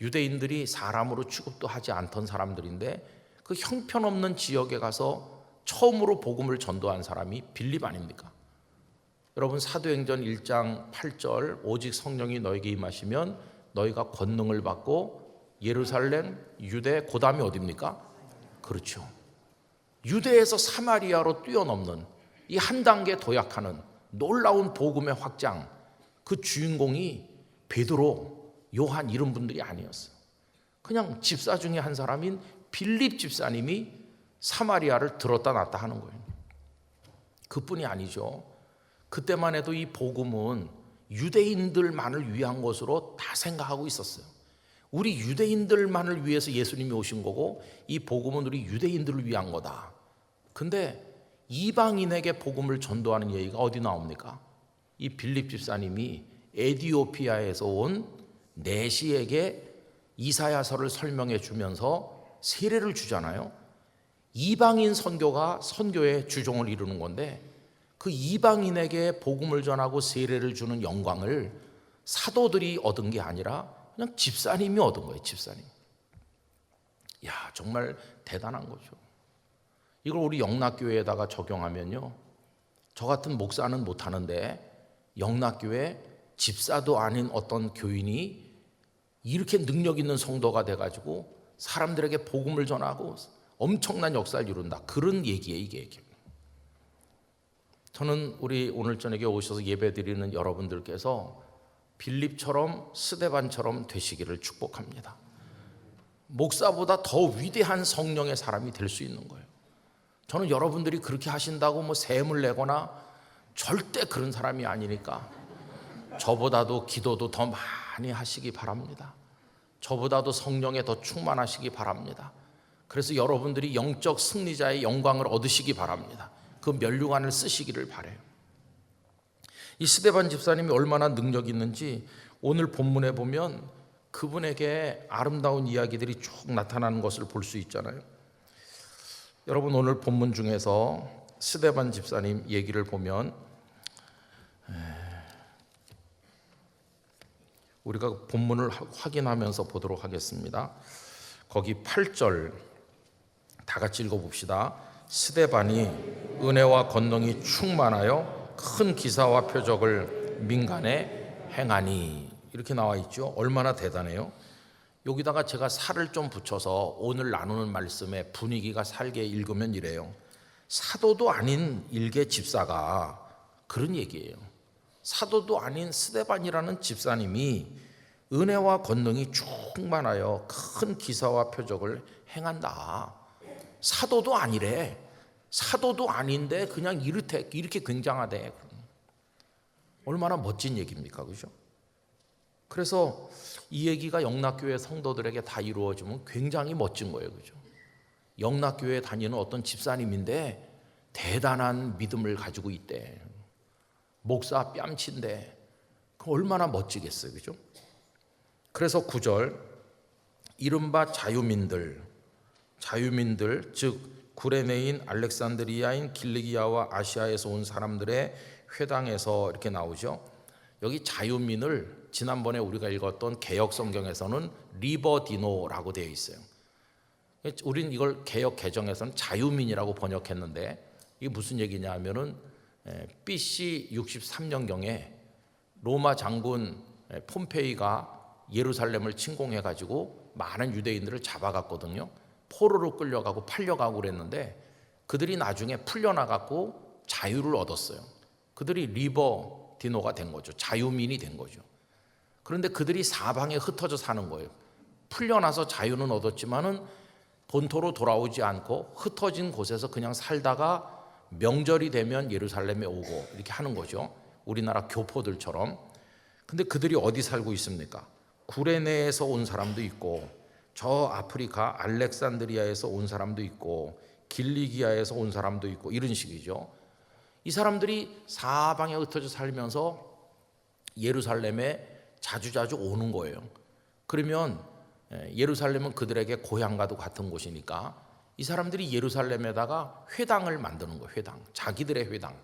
유대인들이 사람으로 취급도 하지 않던 사람들인데 그 형편없는 지역에 가서 처음으로 복음을 전도한 사람이 빌립 아닙니까? 여러분, 사도행전 1장 8절 오직 성령이 너에게 임하시면 너희가 권능을 받고 예루살렘, 유대, 그 다음이 어디입니까? 그렇죠. 유대에서 사마리아로 뛰어넘는 이 한 단계 도약하는 놀라운 복음의 확장, 그 주인공이 베드로, 요한 이런 분들이 아니었어요. 그냥 집사 중에 한 사람인 빌립 집사님이 사마리아를 들었다 놨다 하는 거예요. 그뿐이 아니죠. 그때만 해도 이 복음은 유대인들만을 위한 것으로 다 생각하고 있었어요. 우리 유대인들만을 위해서 예수님이 오신 거고 이 복음은 우리 유대인들을 위한 거다. 근데 이방인에게 복음을 전도하는 얘기가 어디 나옵니까? 이 빌립 집사님이 에티오피아에서 온 내시에게 이사야서를 설명해 주면서 세례를 주잖아요. 이방인 선교가 선교의 주종을 이루는 건데 그 이방인에게 복음을 전하고 세례를 주는 영광을 사도들이 얻은 게 아니라 그냥 집사님이 얻은 거예요. 집사님. 야, 정말 대단한 거죠. 이걸 우리 영락교회에다가 적용하면요, 저 같은 목사는 못하는데 영락교회 집사도 아닌 어떤 교인이 이렇게 능력 있는 성도가 돼가지고 사람들에게 복음을 전하고 엄청난 역사를 이룬다. 그런 얘기예요, 이게. 저는 우리 오늘 저녁에 오셔서 예배드리는 여러분들께서 빌립처럼 스데반처럼 되시기를 축복합니다. 목사보다 더 위대한 성령의 사람이 될 수 있는 거예요. 저는 여러분들이 그렇게 하신다고 뭐 셈을 내거나 절대 그런 사람이 아니니까 저보다도 기도도 더 많이 하시기 바랍니다. 저보다도 성령에 더 충만하시기 바랍니다. 그래서 여러분들이 영적 승리자의 영광을 얻으시기 바랍니다. 그 면류관을 쓰시기를 바라요. 이 스데반 집사님이 얼마나 능력이 있는지 오늘 본문에 보면 그분에게 아름다운 이야기들이 쭉 나타나는 것을 볼 수 있잖아요. 여러분, 오늘 본문 중에서 스데반 집사님 얘기를 보면 우리가 본문을 확인하면서 보도록 하겠습니다. 거기 8절 다 같이 읽어봅시다. 스데반이 은혜와 권능이 충만하여 큰 기사와 표적을 민간에 행하니, 이렇게 나와 있죠. 얼마나 대단해요. 여기다가 제가 살을 좀 붙여서 오늘 나누는 말씀의 분위기가 살게 읽으면 이래요. 사도도 아닌 일개 집사가, 그런 얘기예요. 사도도 아닌 스데반이라는 집사님이 은혜와 권능이 충만하여 큰 기사와 표적을 행한다. 사도도 아니래. 사도도 아닌데 그냥 이렇게 굉장하대. 얼마나 멋진 얘기입니까? 그죠? 그래서 이 얘기가 영락교회 성도들에게 다 이루어지면 굉장히 멋진 거예요. 그죠? 영락교회에 다니는 어떤 집사님인데 대단한 믿음을 가지고 있대. 목사 뺨친데 그 얼마나 멋지겠어요. 그죠? 그래서 9절 이른바 자유민들 즉 구레네인 알렉산드리아인 길리기아와 아시아에서 온 사람들의 회당에서 이렇게 나오죠. 여기 자유민을 지난번에 우리가 읽었던 개역 성경에서는 리버디노라고 되어 있어요. 우린 이걸 개역 개정에서는 자유민이라고 번역했는데 이게 무슨 얘기냐 하면은 BC 63년경에 로마 장군 폼페이가 예루살렘을 침공해 가지고 많은 유대인들을 잡아갔거든요. 포로로 끌려가고 팔려가고 그랬는데 그들이 나중에 풀려나갔고 자유를 얻었어요. 그들이 리버디노가 된 거죠. 자유민이 된 거죠. 그런데 그들이 사방에 흩어져 사는 거예요. 풀려나서 자유는 얻었지만은 본토로 돌아오지 않고 흩어진 곳에서 그냥 살다가 명절이 되면 예루살렘에 오고 이렇게 하는 거죠. 우리나라 교포들처럼. 근데 그들이 어디 살고 있습니까? 구레네에서 온 사람도 있고 저 아프리카 알렉산드리아에서 온 사람도 있고 길리기아에서 온 사람도 있고 이런 식이죠. 이 사람들이 사방에 흩어져 살면서 예루살렘에 자주자주 오는 거예요. 그러면 예루살렘은 그들에게 고향과도 같은 곳이니까 이 사람들이 예루살렘에다가 회당을 만드는 거예요. 회당, 자기들의 회당.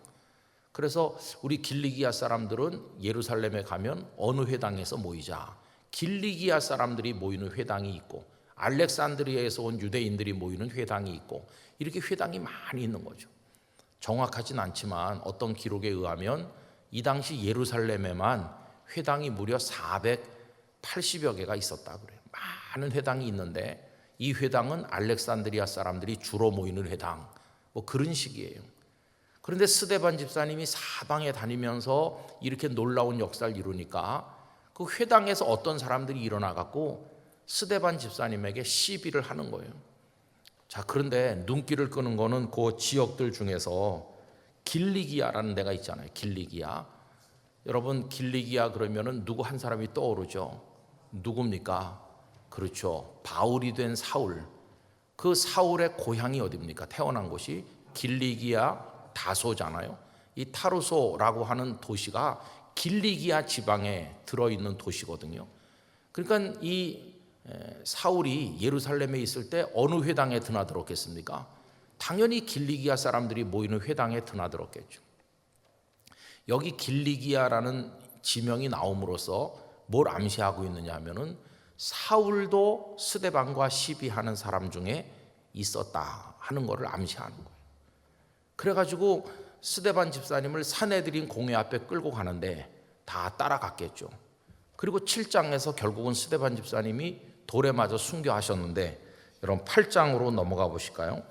그래서 우리 길리기아 사람들은 예루살렘에 가면 어느 회당에서 모이자. 길리기아 사람들이 모이는 회당이 있고 알렉산드리아에서 온 유대인들이 모이는 회당이 있고 이렇게 회당이 많이 있는 거죠. 정확하진 않지만 어떤 기록에 의하면 이 당시 예루살렘에만 회당이 무려 480여 개가 있었다 그래요. 많은 회당이 있는데 이 회당은 알렉산드리아 사람들이 주로 모이는 회당, 뭐 그런 식이에요. 그런데 스데반 집사님이 사방에 다니면서 이렇게 놀라운 역사를 이루니까 그 회당에서 어떤 사람들이 일어나 갖고 스데반 집사님에게 시비를 하는 거예요. 자, 그런데 눈길을 끄는 거는 그 지역들 중에서 길리기아라는 데가 있잖아요. 길리기아. 여러분, 길리기아 그러면은 누구 한 사람이 떠오르죠? 누굽니까? 그렇죠. 바울이 된 사울. 그 사울의 고향이 어디입니까? 태어난 곳이 길리기아 다소잖아요. 이 타르소라고 하는 도시가 길리기아 지방에 들어있는 도시거든요. 그러니까 이 사울이 예루살렘에 있을 때 어느 회당에 드나들었겠습니까? 당연히 길리기아 사람들이 모이는 회당에 드나들었겠죠. 여기 길리기아라는 지명이 나옴으로써 뭘 암시하고 있느냐 하면은 사울도 스데반과 시비하는 사람 중에 있었다 하는 것을 암시하는 거예요. 그래가지고 스데반 집사님을 사내들인 공회 앞에 끌고 가는데 다 따라갔겠죠. 그리고 7장에서 결국은 스데반 집사님이 돌에 맞아 순교하셨는데 여러분 8장으로 넘어가 보실까요?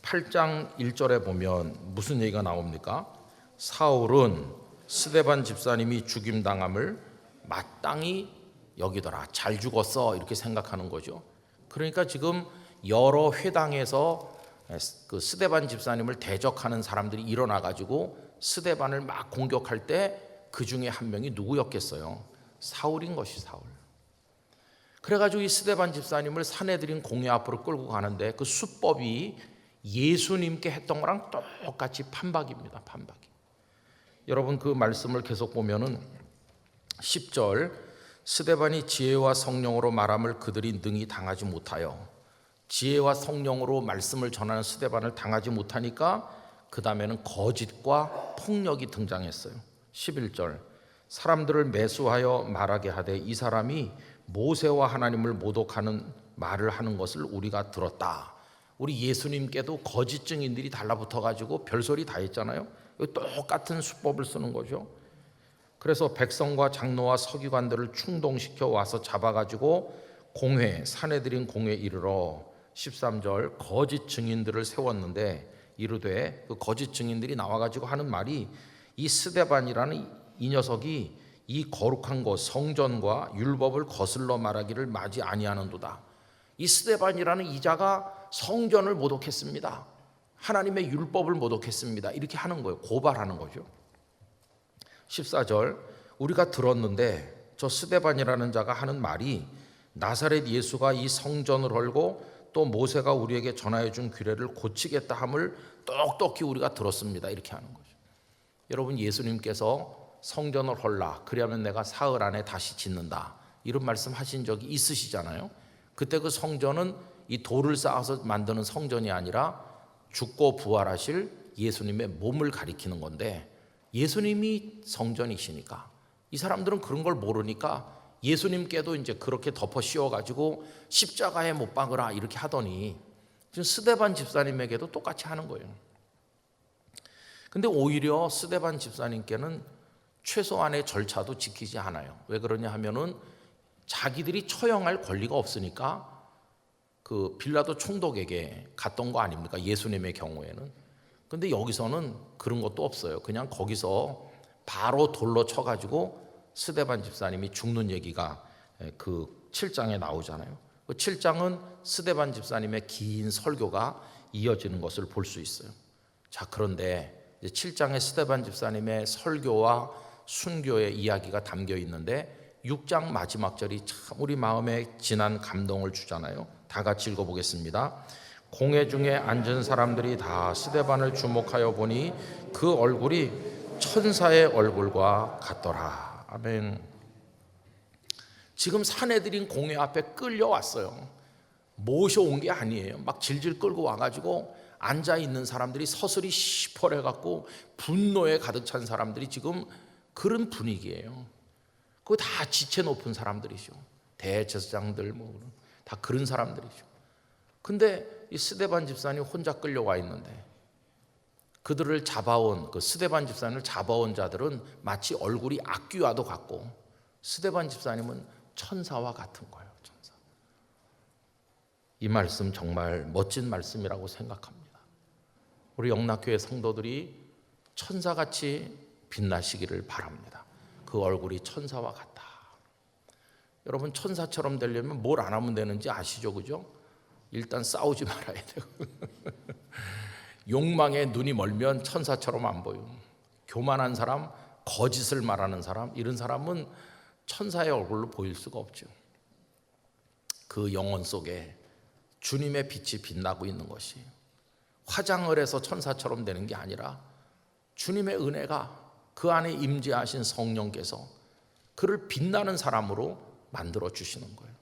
8장 1절에 보면 무슨 얘기가 나옵니까? 사울은 스데반 집사님이 죽임당함을 마땅히 여기더라. 잘 죽었어 이렇게 생각하는 거죠. 그러니까 지금 여러 회당에서 그 스데반 집사님을 대적하는 사람들이 일어나가지고 스데반을 막 공격할 때 그 중에 한 명이 누구였겠어요? 사울인 것이 사울. 그래가지고 이 스데반 집사님을 사내들인 공회 앞으로 끌고 가는데 그 수법이 예수님께 했던 거랑 똑같이 판박입니다. 판박이. 여러분 그 말씀을 계속 보면은 10절 스데반이 지혜와 성령으로 말함을 그들이 능히 당하지 못하여 지혜와 성령으로 말씀을 전하는 스데반을 당하지 못하니까 그 다음에는 거짓과 폭력이 등장했어요. 11절 사람들을 매수하여 말하게 하되 이 사람이 모세와 하나님을 모독하는 말을 하는 것을 우리가 들었다. 우리 예수님께도 거짓 증인들이 달라붙어 가지고 별소리 다 했잖아요. 똑같은 수법을 쓰는 거죠. 그래서 백성과 장로와 서기관들을 충동시켜 와서 잡아가지고 공회, 사내들인 공회에 이르러 13절 거짓 증인들을 세웠는데 이르되 그 거짓 증인들이 나와가지고 하는 말이 이 스데반이라는 이 녀석이 이 거룩한 곳 성전과 율법을 거슬러 말하기를 마지 아니하는도다. 이 스데반이라는 이자가 성전을 모독했습니다. 하나님의 율법을 모독했습니다. 이렇게 하는 거예요. 고발하는 거죠. 14절 우리가 들었는데 저 스데반이라는 자가 하는 말이 나사렛 예수가 이 성전을 헐고 또 모세가 우리에게 전하여 준 규례를 고치겠다 함을 똑똑히 우리가 들었습니다. 이렇게 하는 거죠. 여러분 예수님께서 성전을 헐라 그리하면 내가 사흘 안에 다시 짓는다 이런 말씀 하신 적이 있으시잖아요. 그때 그 성전은 이 돌을 쌓아서 만드는 성전이 아니라 죽고 부활하실 예수님의 몸을 가리키는 건데 예수님이 성전이시니까 이 사람들은 그런 걸 모르니까 예수님께도 이제 그렇게 덮어 씌워가지고 십자가에 못 박으라 이렇게 하더니 지금 스데반 집사님에게도 똑같이 하는 거예요. 근데 오히려 스데반 집사님께는 최소한의 절차도 지키지 않아요. 왜 그러냐 하면은 자기들이 처형할 권리가 없으니까 그 빌라도 총독에게 갔던 거 아닙니까? 예수님의 경우에는. 근데 여기서는 그런 것도 없어요. 그냥 거기서 바로 돌로 쳐가지고 스데반 집사님이 죽는 얘기가 그 7장에 나오잖아요. 그 7장은 스데반 집사님의 긴 설교가 이어지는 것을 볼 수 있어요. 자, 그런데 7장에 스데반 집사님의 설교와 순교의 이야기가 담겨 있는데 6장 마지막 절이 참 우리 마음에 진한 감동을 주잖아요. 다 같이 읽어보겠습니다. 공회 중에 앉은 사람들이 다 스데반을 주목하여 보니 그 얼굴이 천사의 얼굴과 같더라. 아멘. 지금 사내들인 공회 앞에 끌려왔어요. 모셔온 게 아니에요. 막 질질 끌고 와가지고 앉아있는 사람들이 서슬이 시퍼래갖고 분노에 가득 찬 사람들이 지금 그런 분위기예요. 그거 다 지체 높은 사람들이죠. 대제사장들 다 그런 사람들이죠. 근데 이 스데반 집사님 혼자 끌려와 있는데 그들을 잡아온, 그 스데반 집사님을 잡아온 자들은 마치 얼굴이 악귀와도 같고 스데반 집사님은 천사와 같은 거예요. 천사. 이 말씀 정말 멋진 말씀이라고 생각합니다. 우리 영락교회 성도들이 천사같이 빛나시기를 바랍니다. 그 얼굴이 천사와 같다. 여러분, 천사처럼 되려면 뭘 안 하면 되는지 아시죠? 그죠? 일단 싸우지 말아야 되고 욕망에 눈이 멀면 천사처럼 안 보여. 교만한 사람, 거짓을 말하는 사람, 이런 사람은 천사의 얼굴로 보일 수가 없죠. 그 영혼 속에 주님의 빛이 빛나고 있는 것이 화장을 해서 천사처럼 되는 게 아니라 주님의 은혜가 그 안에 임재하신 성령께서 그를 빛나는 사람으로 만들어 주시는 거예요.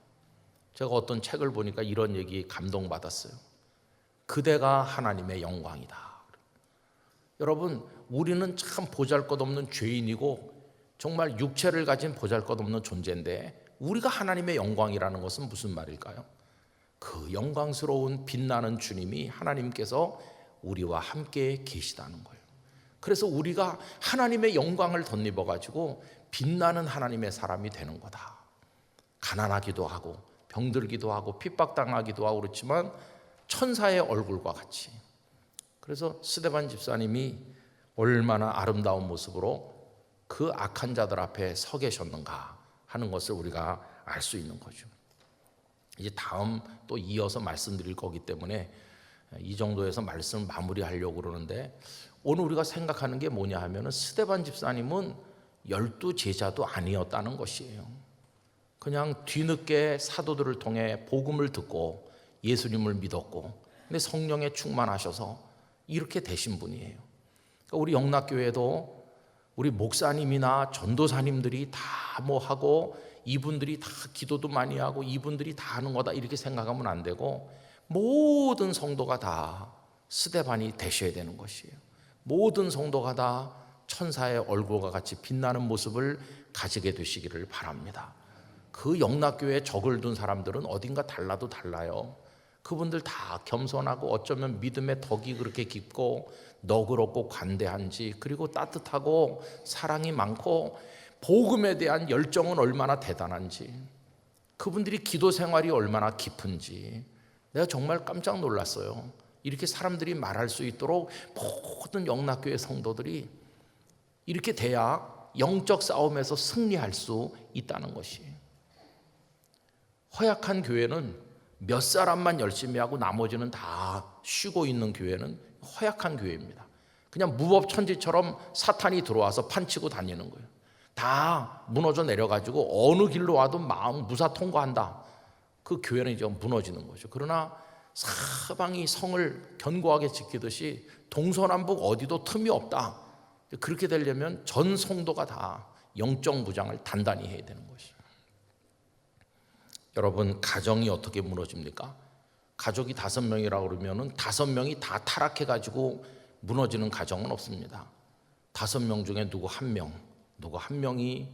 제가 어떤 책을 보니까 이런 얘기 감동받았어요. 그대가 하나님의 영광이다. 여러분, 우리는 참 보잘것없는 죄인이고 정말 육체를 가진 보잘것없는 존재인데 우리가 하나님의 영광이라는 것은 무슨 말일까요? 그 영광스러운 빛나는 주님이 하나님께서 우리와 함께 계시다는 거예요. 그래서 우리가 하나님의 영광을 덧입어가지고 빛나는 하나님의 사람이 되는 거다. 가난하기도 하고 병들기도 하고 핍박당하기도 하고 그렇지만 천사의 얼굴과 같이. 그래서 스데반 집사님이 얼마나 아름다운 모습으로 그 악한 자들 앞에 서 계셨는가 하는 것을 우리가 알 수 있는 거죠. 이제 다음 또 이어서 말씀드릴 거기 때문에 이 정도에서 말씀을 마무리하려고 그러는데, 오늘 우리가 생각하는 게 뭐냐 하면은 스데반 집사님은 12 제자도 아니었다는 것이에요. 그냥 뒤늦게 사도들을 통해 복음을 듣고 예수님을 믿었고, 근데 성령에 충만하셔서 이렇게 되신 분이에요. 그러니까 우리 영락교회도 우리 목사님이나 전도사님들이 다 뭐 하고 이분들이 다 기도도 많이 하고 이분들이 다 하는 거다 이렇게 생각하면 안 되고, 모든 성도가 다 스데반이 되셔야 되는 것이에요. 모든 성도가 다 천사의 얼굴과 같이 빛나는 모습을 가지게 되시기를 바랍니다. 그 영락교회에 적을 둔 사람들은 어딘가 달라도 달라요. 그분들 다 겸손하고 어쩌면 믿음의 덕이 그렇게 깊고 너그럽고 관대한지, 그리고 따뜻하고 사랑이 많고 복음에 대한 열정은 얼마나 대단한지, 그분들이 기도 생활이 얼마나 깊은지 내가 정말 깜짝 놀랐어요. 이렇게 사람들이 말할 수 있도록 모든 영락교회 성도들이 이렇게 돼야 영적 싸움에서 승리할 수 있다는 것이. 허약한 교회는 몇 사람만 열심히 하고 나머지는 다 쉬고 있는 교회는 허약한 교회입니다. 그냥 무법천지처럼 사탄이 들어와서 판치고 다니는 거예요. 다 무너져 내려가지고 어느 길로 와도 마음 무사 통과한다. 그 교회는 이제 무너지는 거죠. 그러나 사방이 성을 견고하게 지키듯이 동서남북 어디도 틈이 없다. 그렇게 되려면 전 성도가 다 영적 무장을 단단히 해야 되는 것이죠. 여러분, 가정이 어떻게 무너집니까? 가족이 5명이라고 그러면은 5명이 다 타락해가지고 무너지는 가정은 없습니다. 5명 중에 누구 한 명이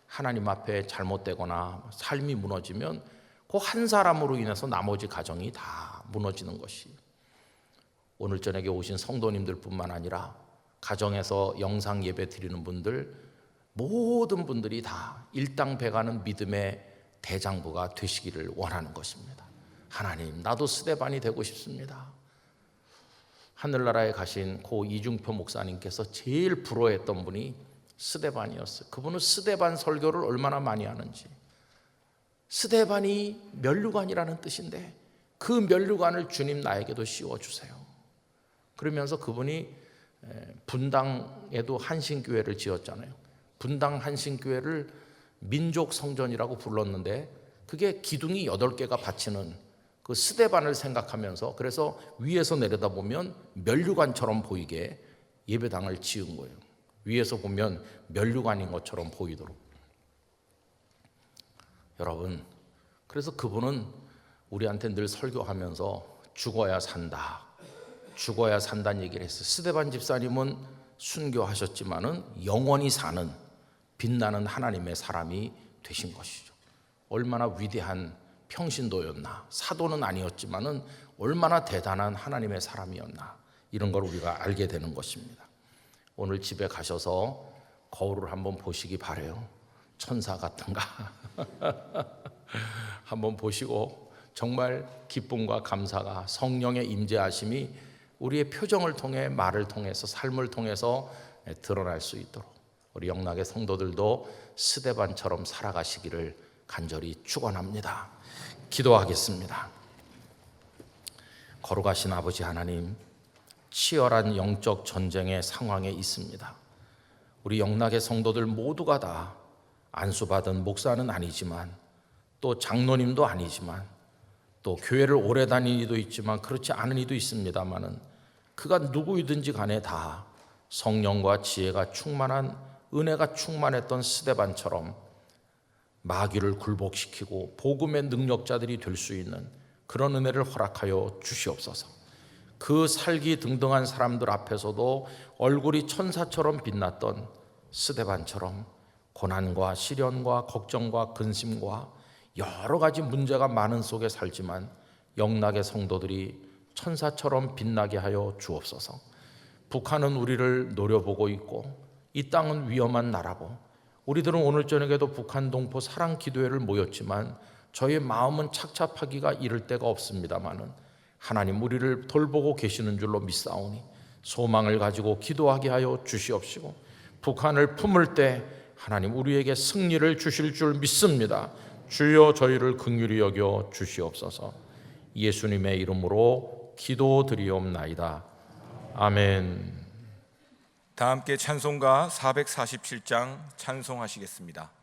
하나님 앞에 잘못되거나 삶이 무너지면 그 한 사람으로 인해서 나머지 가정이 다 무너지는 것이. 오늘 저녁에 오신 성도님들 뿐만 아니라 가정에서 영상 예배 드리는 분들, 모든 분들이 다 일당백하는 믿음의 대장부가 되시기를 원하는 것입니다. 하나님, 나도 스데반이 되고 싶습니다. 하늘나라에 가신 고 이중표 목사님께서 제일 부러워했던 분이 스데반이었어요. 그분은 스데반 설교를 얼마나 많이 하는지. 스데반이 면류관이라는 뜻인데 그 면류관을 주님 나에게도 씌워주세요. 그러면서 그분이 분당에도 한신교회를 지었잖아요. 분당 한신교회를 민족 성전이라고 불렀는데 그게 기둥이 8개가 받치는 그 스데반을 생각하면서, 그래서 위에서 내려다보면 면류관처럼 보이게 예배당을 지은 거예요. 위에서 보면 면류관인 것처럼 보이도록. 여러분, 그래서 그분은 우리한테 늘 설교하면서 죽어야 산다, 죽어야 산다는 얘기를 했어요. 스데반 집사님은 순교하셨지만은 영원히 사는 빛나는 하나님의 사람이 되신 것이죠. 얼마나 위대한 평신도였나. 사도는 아니었지만은 얼마나 대단한 하나님의 사람이었나. 이런 걸 우리가 알게 되는 것입니다. 오늘 집에 가셔서 거울을 한번 보시기 바라요. 천사 같은가 한번 보시고 정말 기쁨과 감사가, 성령의 임재하심이 우리의 표정을 통해, 말을 통해서, 삶을 통해서 드러날 수 있도록 우리 영락의 성도들도 스데반처럼 살아가시기를 간절히 축원합니다. 기도하겠습니다. 거룩하신 아버지 하나님, 치열한 영적 전쟁의 상황에 있습니다. 우리 영락의 성도들 모두가 다 안수받은 목사는 아니지만, 또 장로님도 아니지만, 또 교회를 오래 다닌 이도 있지만 그렇지 않은 이도 있습니다마는 그가 누구이든지 간에 다 성령과 지혜가 충만한, 은혜가 충만했던 스데반처럼 마귀를 굴복시키고 복음의 능력자들이 될 수 있는 그런 은혜를 허락하여 주시옵소서. 그 살기 등등한 사람들 앞에서도 얼굴이 천사처럼 빛났던 스데반처럼 고난과 시련과 걱정과 근심과 여러 가지 문제가 많은 속에 살지만 영락의 성도들이 천사처럼 빛나게 하여 주옵소서. 북한은 우리를 노려보고 있고 이 땅은 위험한 나라고, 우리들은 오늘 저녁에도 북한 동포 사랑 기도회를 모였지만 저의 마음은 착잡하기가 이를 데가 없습니다마는 하나님 우리를 돌보고 계시는 줄로 믿사오니 소망을 가지고 기도하게 하여 주시옵시고, 북한을 품을 때 하나님 우리에게 승리를 주실 줄 믿습니다. 주여 저희를 긍휼히 여겨 주시옵소서. 예수님의 이름으로 기도드리옵나이다. 아멘. 다 함께 찬송가 447장 찬송하시겠습니다.